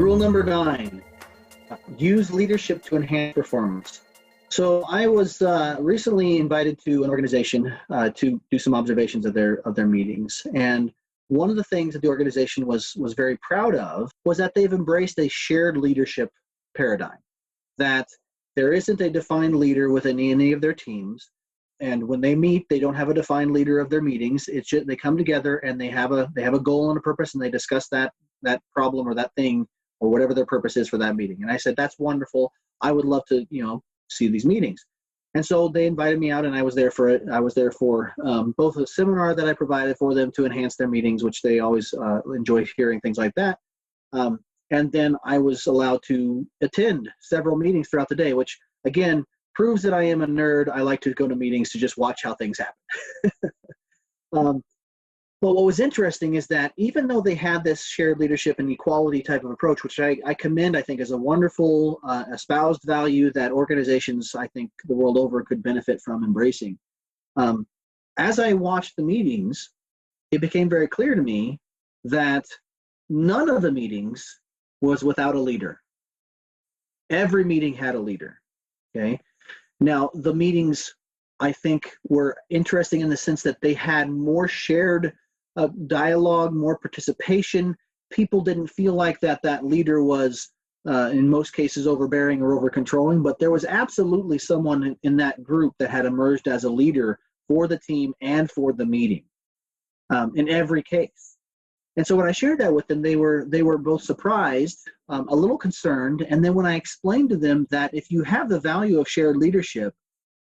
Rule number 9, use leadership to enhance performance. So I was recently invited to an organization to do some observations of their meetings. And one of the things that the organization was very proud of was that they've embraced a shared leadership paradigm, that there isn't a defined leader within any of their teams. And when they meet, they don't have a defined leader of their meetings. It's just, they come together and they have a goal and a purpose, and they discuss that problem or that thing or whatever their purpose is for that meeting. And I said, that's wonderful. I would love to, see these meetings. And so they invited me out, and I was there for it. I was there for both a seminar that I provided for them to enhance their meetings, which they always enjoy hearing things like that. And then I was allowed to attend several meetings throughout the day, which again proves that I am a nerd. I like to go to meetings to just watch how things happen. But what was interesting is that even though they had this shared leadership and equality type of approach, which I commend, I think is a wonderful espoused value that organizations, I think the world over, could benefit from embracing. As I watched the meetings, it became very clear to me that none of the meetings was without a leader. Every meeting had a leader, okay? Now, the meetings, I think, were interesting in the sense that they had more shared dialogue, more participation. People didn't feel like that leader was, in most cases, overbearing or over-controlling, but there was absolutely someone in that group that had emerged as a leader for the team and for the meeting, in every case. And so when I shared that with them, they were both surprised, a little concerned, and then when I explained to them that if you have the value of shared leadership,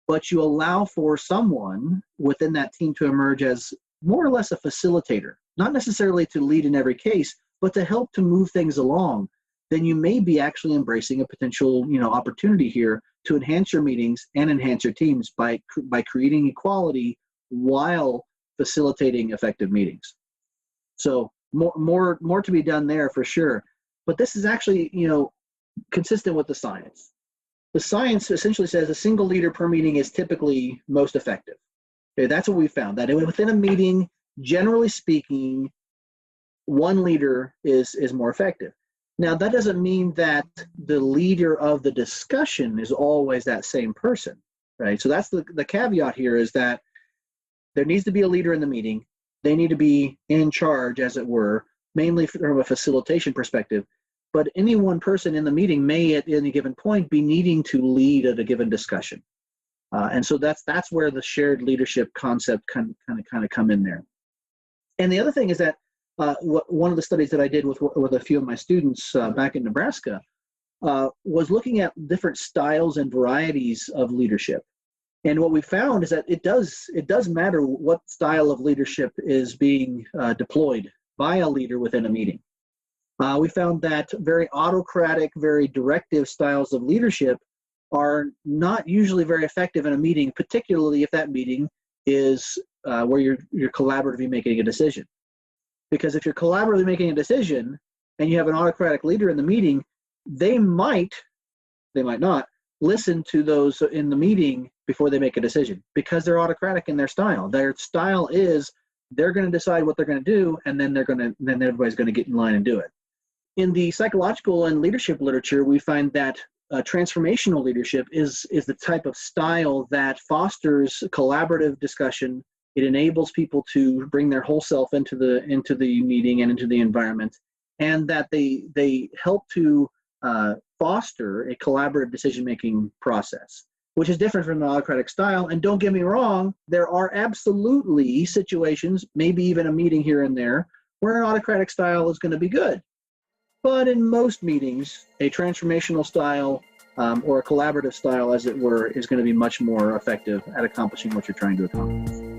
but you allow for someone within that team to emerge as more or less a facilitator, not necessarily to lead in every case, but to help to move things along, then you may be actually embracing a potential, opportunity here to enhance your meetings and enhance your teams by creating equality while facilitating effective meetings. So more to be done there for sure. But this is actually, consistent with the science. The science essentially says a single leader per meeting is typically most effective. Okay, that's what we found, that within a meeting, generally speaking, one leader is more effective. Now, that doesn't mean that the leader of the discussion is always that same person, right? So that's the caveat here, is that there needs to be a leader in the meeting. They need to be in charge, as it were, mainly from a facilitation perspective. But any one person in the meeting may, at any given point, be needing to lead at a given discussion. And so that's where the shared leadership concept kind of come in there. And the other thing is that one of the studies that I did with a few of my students back in Nebraska was looking at different styles and varieties of leadership. And what we found is that it does matter what style of leadership is being deployed by a leader within a meeting. We found that very autocratic, very directive styles of leadership are not usually very effective in a meeting, particularly if that meeting is where you're collaboratively making a decision. Because if you're collaboratively making a decision and you have an autocratic leader in the meeting, they might not listen to those in the meeting before they make a decision, because they're autocratic in their style. Their style is they're going to decide what they're going to do, and then everybody's going to get in line and do it. In the psychological and leadership literature, we find that transformational leadership is the type of style that fosters collaborative discussion. It enables people to bring their whole self into the meeting and into the environment, and that they help to foster a collaborative decision-making process, which is different from the autocratic style. And don't get me wrong, there are absolutely situations, maybe even a meeting here and there, where an autocratic style is going to be good. But in most meetings, a transformational style or a collaborative style, as it were, is going to be much more effective at accomplishing what you're trying to accomplish.